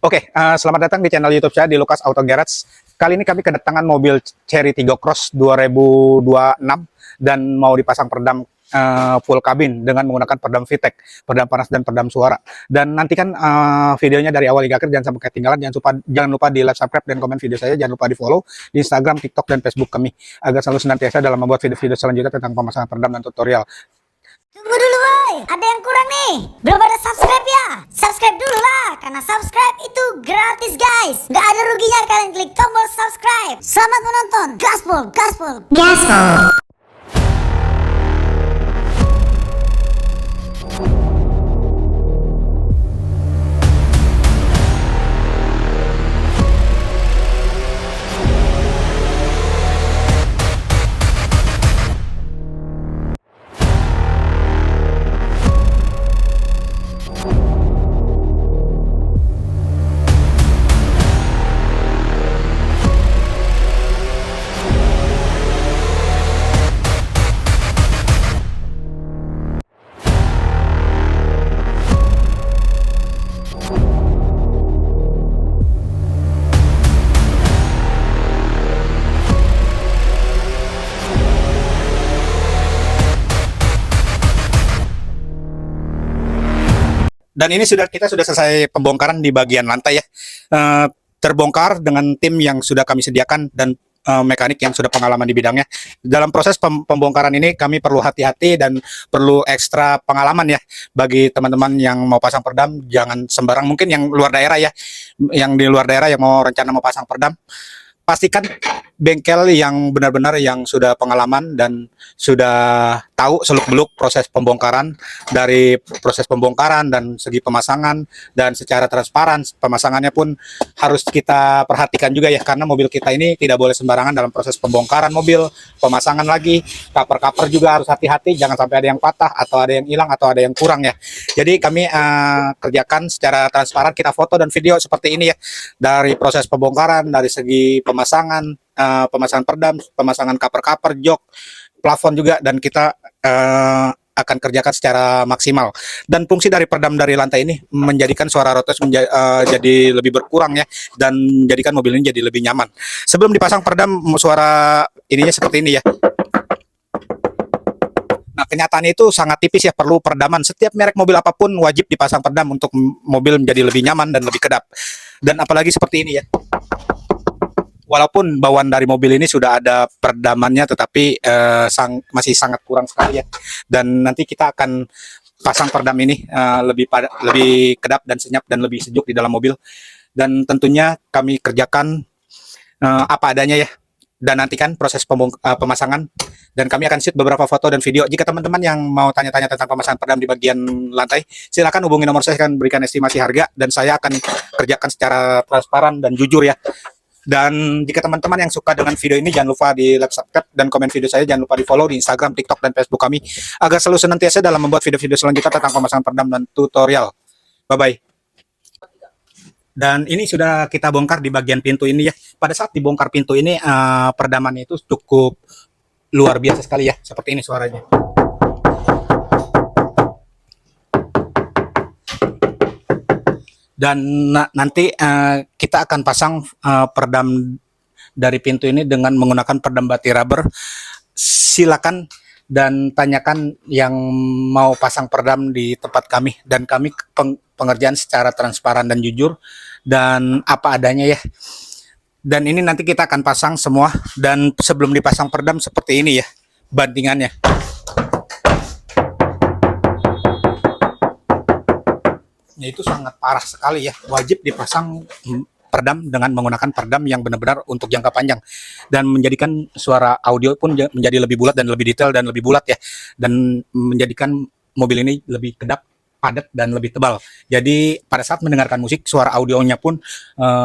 Oke, selamat datang di channel YouTube saya di Lukas Auto Garage. Kali ini kami kedatangan mobil Chery Tiggo Cross 2026 dan mau dipasang peredam full kabin dengan menggunakan peredam VTEC, peredam panas dan peredam suara. Dan nantikan videonya dari awal hingga akhir, jangan sampai ketinggalan. Jangan lupa di like, subscribe, dan komen video saya. Jangan lupa di follow di Instagram, TikTok, dan Facebook kami agar selalu senantiasa dalam membuat video-video selanjutnya tentang pemasangan peredam dan tutorial. Tunggu dulu woy, ada yang kurang nih. Belum ada subscribe ya? Subscribe dulu lah, karena subscribe itu gratis guys. Gak ada ruginya kalian klik tombol subscribe. Selamat menonton, gaspol, gaspol, gaspol. Dan ini kita sudah selesai pembongkaran di bagian lantai ya. Terbongkar dengan tim yang sudah kami sediakan dan mekanik yang sudah pengalaman di bidangnya. Dalam proses pembongkaran ini kami perlu hati-hati dan perlu ekstra pengalaman ya bagi teman-teman yang mau pasang peredam. Jangan sembarang, mungkin yang luar daerah ya, yang di luar daerah yang mau rencana mau pasang peredam, pastikan bengkel yang benar-benar yang sudah pengalaman dan sudah tahu seluk-beluk proses pembongkaran, dari proses pembongkaran dan segi pemasangan, dan secara transparan pemasangannya pun harus kita perhatikan juga ya, karena mobil kita ini tidak boleh sembarangan dalam proses pembongkaran mobil, pemasangan lagi, cover-cover juga harus hati-hati, jangan sampai ada yang patah atau ada yang hilang atau ada yang kurang ya. Jadi kami kerjakan secara transparan, kita foto dan video seperti ini ya, dari proses pembongkaran, dari segi pemasangan, pemasangan peredam, pemasangan cover-cover, jok, plafon juga, dan kita akan kerjakan secara maksimal. Dan fungsi dari peredam dari lantai ini menjadikan suara rotes jadi lebih berkurang ya, dan menjadikan mobil ini jadi lebih nyaman. Sebelum dipasang peredam, suara ininya seperti ini ya. Nah, kenyataannya itu sangat tipis ya, perlu peredaman. Setiap merek mobil apapun wajib dipasang peredam untuk mobil menjadi lebih nyaman dan lebih kedap. Dan apalagi seperti ini ya. Walaupun bawaan dari mobil ini sudah ada peredamannya, tetapi masih sangat kurang sekali ya. Dan nanti kita akan pasang peredam ini lebih kedap dan senyap dan lebih sejuk di dalam mobil. Dan tentunya kami kerjakan apa adanya ya. Dan nantikan proses pemasangan. Dan kami akan shoot beberapa foto dan video. Jika teman-teman yang mau tanya-tanya tentang pemasangan peredam di bagian lantai, silakan hubungi nomor saya, akan berikan estimasi harga, dan saya akan kerjakan secara transparan dan jujur ya. Dan jika teman-teman yang suka dengan video ini, jangan lupa di like, subscribe, dan komen video saya. Jangan lupa di follow di Instagram, TikTok, dan Facebook kami agar selalu senantiasa dalam membuat video-video selanjutnya tentang pemasangan peredam dan tutorial. Bye-bye. Dan ini sudah kita bongkar di bagian pintu ini ya. Pada saat dibongkar pintu ini, peredamannya itu cukup luar biasa sekali ya. Seperti ini suaranya. Dan nanti kita akan pasang peredam dari pintu ini dengan menggunakan peredam bati rubber. Silakan dan tanyakan yang mau pasang peredam di tempat kami, dan kami pengerjaan secara transparan dan jujur dan apa adanya ya. Dan ini nanti kita akan pasang semua, dan sebelum dipasang peredam seperti ini ya bandingannya. Ya, itu sangat parah sekali ya. Wajib dipasang peredam dengan menggunakan peredam yang benar-benar untuk jangka panjang, dan menjadikan suara audio pun menjadi lebih bulat dan lebih detail dan lebih bulat ya, dan menjadikan mobil ini lebih kedap, padat, dan lebih tebal. Jadi pada saat mendengarkan musik, suara audionya pun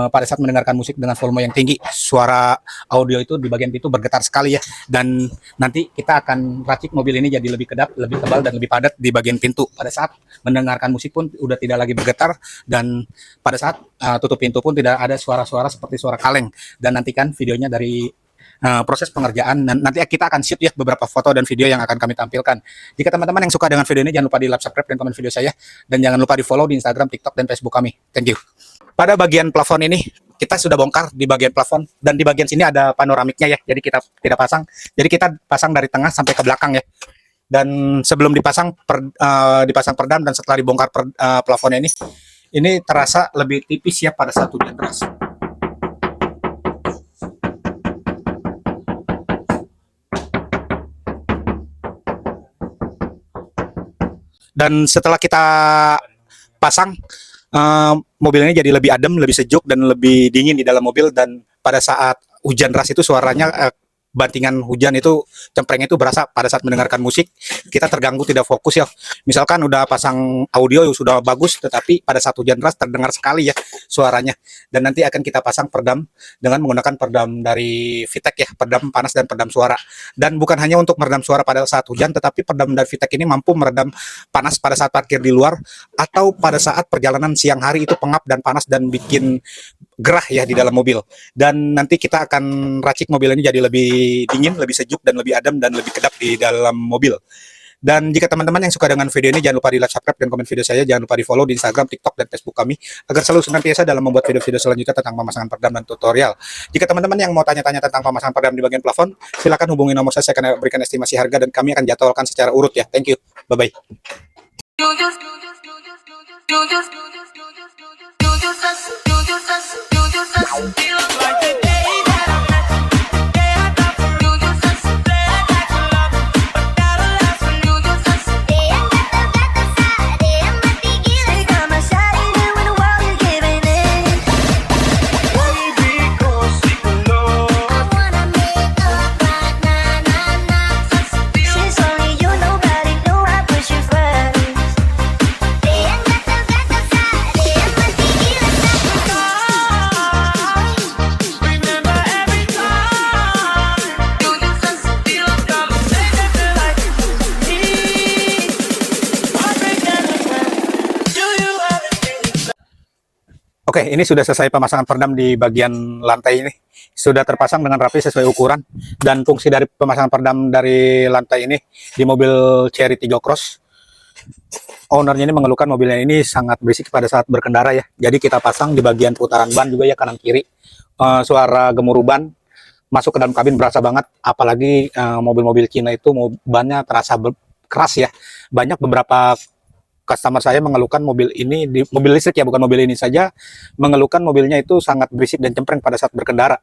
pada saat mendengarkan musik dengan volume yang tinggi, suara audio itu di bagian itu bergetar sekali ya. Dan nanti kita akan racik mobil ini jadi lebih kedap, lebih tebal, dan lebih padat di bagian pintu. Pada saat mendengarkan musik pun udah tidak lagi bergetar, dan pada saat tutup pintu pun tidak ada suara-suara seperti suara kaleng. Dan nantikan videonya dari proses pengerjaan. Nanti kita akan shoot ya beberapa foto dan video yang akan kami tampilkan. Jika teman-teman yang suka dengan video ini, jangan lupa di like, subscribe, dan komen video saya. Dan jangan lupa di follow di Instagram, TikTok, dan Facebook kami. Thank you. pada bagian plafon ini kita sudah bongkar di bagian plafon, dan di bagian sini ada panoramiknya ya. Jadi kita tidak pasang. Jadi kita pasang dari tengah sampai ke belakang ya. Dan sebelum dipasang dipasang perdam dan setelah dibongkar plafon ini terasa lebih tipis ya pada saat hujan deras. Dan setelah kita pasang, mobil ini jadi lebih adem, lebih sejuk, dan lebih dingin di dalam mobil. Dan pada saat hujan deras itu suaranya, bantingan hujan itu, cemprengnya itu berasa pada saat mendengarkan musik. Kita terganggu, tidak fokus ya. Misalkan udah pasang audio sudah bagus, tetapi pada saat hujan deras terdengar sekali ya suaranya. Dan nanti akan kita pasang peredam dengan menggunakan peredam dari Vitek ya, peredam panas dan peredam suara. Dan bukan hanya untuk meredam suara pada saat hujan, tetapi peredam dari Vitek ini mampu meredam panas pada saat parkir di luar, atau pada saat perjalanan siang hari itu pengap dan panas dan bikin gerah ya di dalam mobil. Dan nanti kita akan racik mobil ini jadi lebih dingin, lebih sejuk, dan lebih adem, dan lebih kedap di dalam mobil. Dan jika teman-teman yang suka dengan video ini, jangan lupa di like, subscribe, dan komen video saya. Jangan lupa di follow di Instagram, TikTok, dan Facebook kami, agar selalu senantiasa dalam membuat video-video selanjutnya tentang pemasangan peredam dan tutorial. Jika teman-teman yang mau tanya-tanya tentang pemasangan peredam di bagian plafon, silakan hubungi nomor saya akan berikan estimasi harga, dan kami akan jadwalkan secara urut ya. Thank you, bye-bye. Oke, ini sudah selesai pemasangan peredam di bagian lantai ini. Sudah terpasang dengan rapi sesuai ukuran. Dan fungsi dari pemasangan peredam dari lantai ini di mobil Chery Tigo Cross, ownernya ini mengeluhkan mobilnya ini sangat berisik pada saat berkendara ya. Jadi kita pasang di bagian putaran ban juga ya, kanan kiri. Suara gemuruh ban masuk ke dalam kabin berasa banget. Apalagi mobil-mobil Cina itu bannya terasa keras ya. Banyak beberapa customer saya mengeluhkan mobil ini, mobil listrik ya, bukan mobil ini saja, mengeluhkan mobilnya itu sangat berisik dan cempreng pada saat berkendara.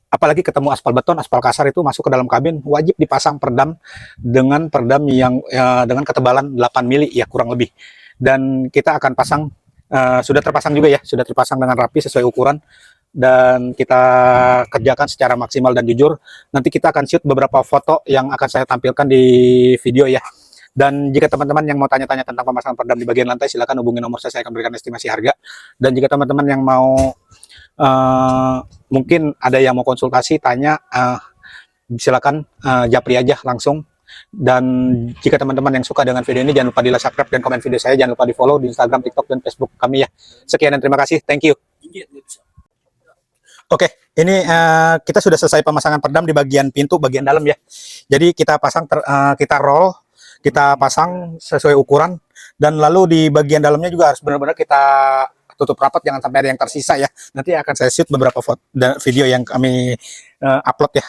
Apalagi ketemu aspal beton, aspal kasar itu masuk ke dalam kabin, wajib dipasang peredam dengan peredam yang dengan ketebalan 8 mili ya kurang lebih. Dan kita akan pasang, sudah terpasang juga ya, sudah terpasang dengan rapi sesuai ukuran. Dan kita kerjakan secara maksimal dan jujur. Nanti kita akan shoot beberapa foto yang akan saya tampilkan di video ya. Dan jika teman-teman yang mau tanya-tanya tentang pemasangan peredam di bagian lantai, silakan hubungi nomor saya akan berikan estimasi harga. Dan jika teman-teman yang mau mungkin ada yang mau konsultasi, tanya, silakan japri aja langsung. Dan jika teman-teman yang suka dengan video ini, jangan lupa di like, subscribe, dan komen video saya. Jangan lupa di follow di Instagram, TikTok, dan Facebook kami ya. Sekian dan terima kasih. Thank you. Oke, ini kita sudah selesai pemasangan peredam di bagian pintu, bagian dalam ya. Jadi kita pasang, kita roll, kita pasang sesuai ukuran, dan lalu di bagian dalamnya juga harus benar-benar kita tutup rapat, jangan sampai ada yang tersisa ya. Nanti akan saya shoot beberapa foto dan video yang kami upload ya.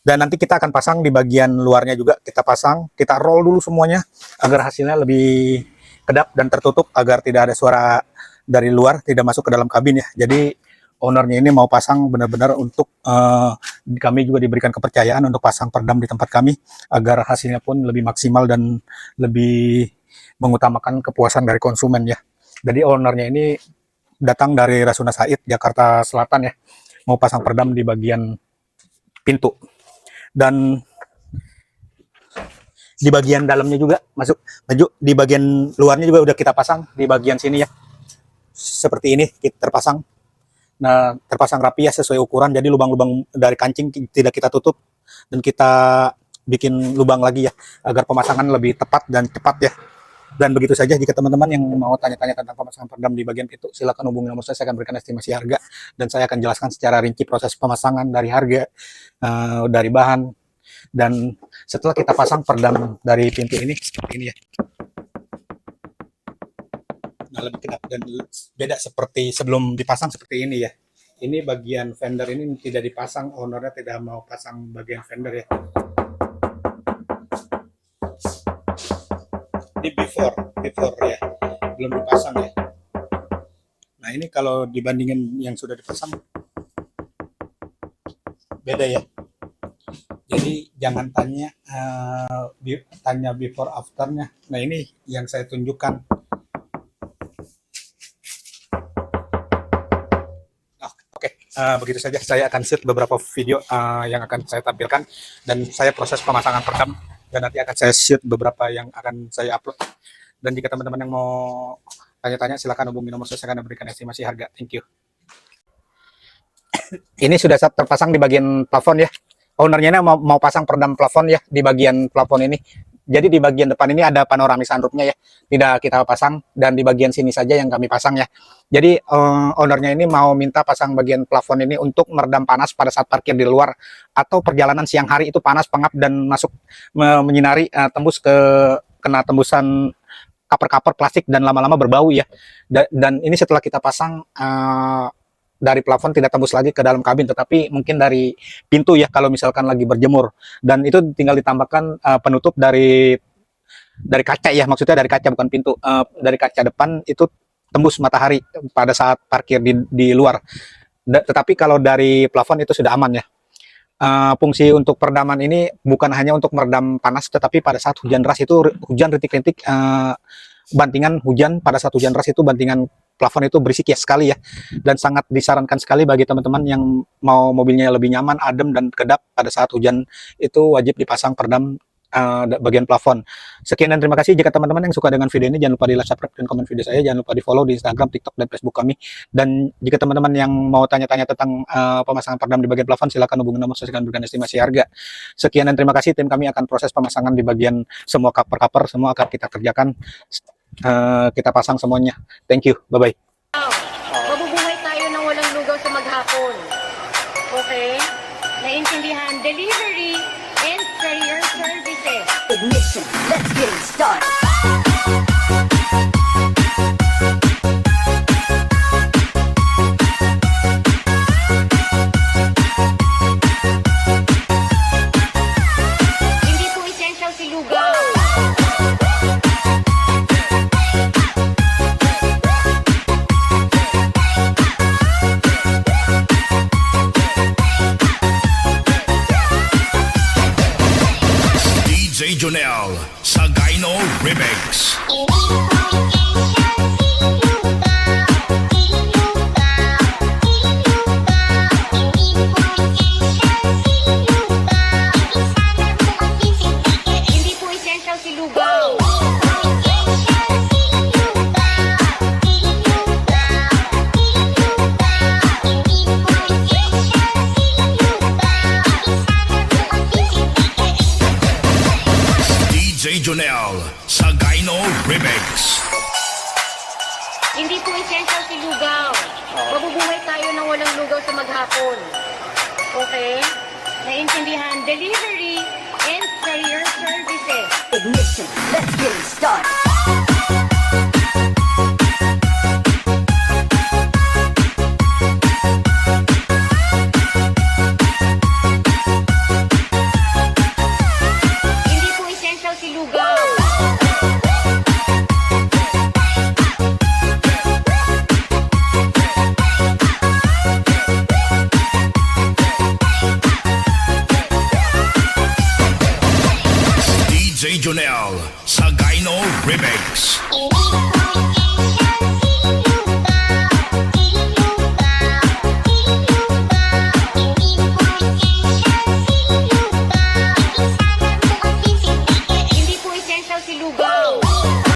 Dan nanti kita akan pasang di bagian luarnya juga, kita pasang, kita roll dulu semuanya agar hasilnya lebih kedap dan tertutup, agar tidak ada suara dari luar tidak masuk ke dalam kabin ya. Jadi ownernya ini mau pasang benar-benar untuk kami juga diberikan kepercayaan untuk pasang peredam di tempat kami, agar hasilnya pun lebih maksimal dan lebih mengutamakan kepuasan dari konsumen ya. Jadi ownernya ini datang dari Rasuna Said, Jakarta Selatan ya, mau pasang peredam di bagian pintu. Dan di bagian dalamnya juga masuk maju, di bagian luarnya juga udah kita pasang di bagian sini ya. Seperti ini kita terpasang. Nah, terpasang rapi ya sesuai ukuran, jadi lubang-lubang dari kancing tidak kita tutup, dan kita bikin lubang lagi ya, agar pemasangan lebih tepat dan cepat ya. Dan begitu saja. Jika teman-teman yang mau tanya-tanya tentang pemasangan peredam di bagian pintu, silakan hubungi nomor saya akan berikan estimasi harga, dan saya akan jelaskan secara rinci proses pemasangan dari harga, dari bahan. Dan setelah kita pasang peredam dari pintu ini seperti ini ya. Nah, lebih kedap dan beda seperti sebelum dipasang seperti ini ya. Ini bagian fender ini tidak dipasang, ownernya tidak mau pasang bagian fender ya. Ini before ya, belum dipasang ya. Nah, ini kalau dibandingin yang sudah dipasang beda ya. Jadi jangan tanya before afternya. Nah, ini yang saya tunjukkan. Oke, begitu saja. Saya akan shoot beberapa video yang akan saya tampilkan, dan saya proses pemasangan peredam, dan nanti akan saya shoot beberapa yang akan saya upload. Dan jika teman-teman yang mau tanya-tanya, silakan hubungi nomor saya akan memberikan estimasi harga. Thank you. Ini sudah terpasang di bagian plafon ya. Ownernya ini mau pasang peredam plafon ya di bagian plafon ini. Jadi di bagian depan ini ada panoramic sunroofnya ya, tidak kita pasang, dan di bagian sini saja yang kami pasang ya. Jadi ownernya ini mau minta pasang bagian plafon ini untuk meredam panas pada saat parkir di luar atau perjalanan siang hari itu panas pengap dan masuk menyinari, tembus kena tembusan cover-cover plastik dan lama-lama berbau ya. Dan ini setelah kita pasang dari plafon tidak tembus lagi ke dalam kabin, tetapi mungkin dari pintu ya kalau misalkan lagi berjemur, dan itu tinggal ditambahkan penutup dari kaca ya, maksudnya dari kaca bukan pintu, dari kaca depan itu tembus matahari pada saat parkir di luar. Tetapi kalau dari plafon itu sudah aman ya. Fungsi untuk peredaman ini bukan hanya untuk meredam panas, tetapi pada saat hujan deras itu, hujan rintik-rintik, bantingan hujan pada saat hujan deras itu bantingan plafon itu berisik ya sekali ya, dan sangat disarankan sekali bagi teman-teman yang mau mobilnya lebih nyaman, adem dan kedap pada saat hujan, itu wajib dipasang peredam bagian plafon. Sekian dan terima kasih. Jika teman-teman yang suka dengan video ini, jangan lupa di like, subscribe, dan komen video saya. Jangan lupa di follow di Instagram, TikTok, dan Facebook kami. Dan jika teman-teman yang mau tanya-tanya tentang pemasangan peredam di bagian plafon, silakan hubungi nomor saya akan berikan estimasi harga. Sekian dan terima kasih. Tim kami akan proses pemasangan di bagian semua cover-cover, semua akan kita kerjakan. Kita pasang semuanya. Thank you. Bye-bye. Mabubuhay tayo ng walang lugaw sa maghapon. Okay? Naintindihan, delivery and courier services. Ignition, let's get it started. Hindi po essential si lugaw. DJ Jonel sa Gyno Remix. Hindi po essential si lugaw. DJ Jonel sa Gyno Remix. Hindi po essential si lugaw. Mabubuhay tayo ng walang lugaw sa maghapon. Okay? Naintindihan, delivery and courier services. Ignition, let's get it started. Hindi po essential si lugaw. DJ Jonel sa Gyno Remix.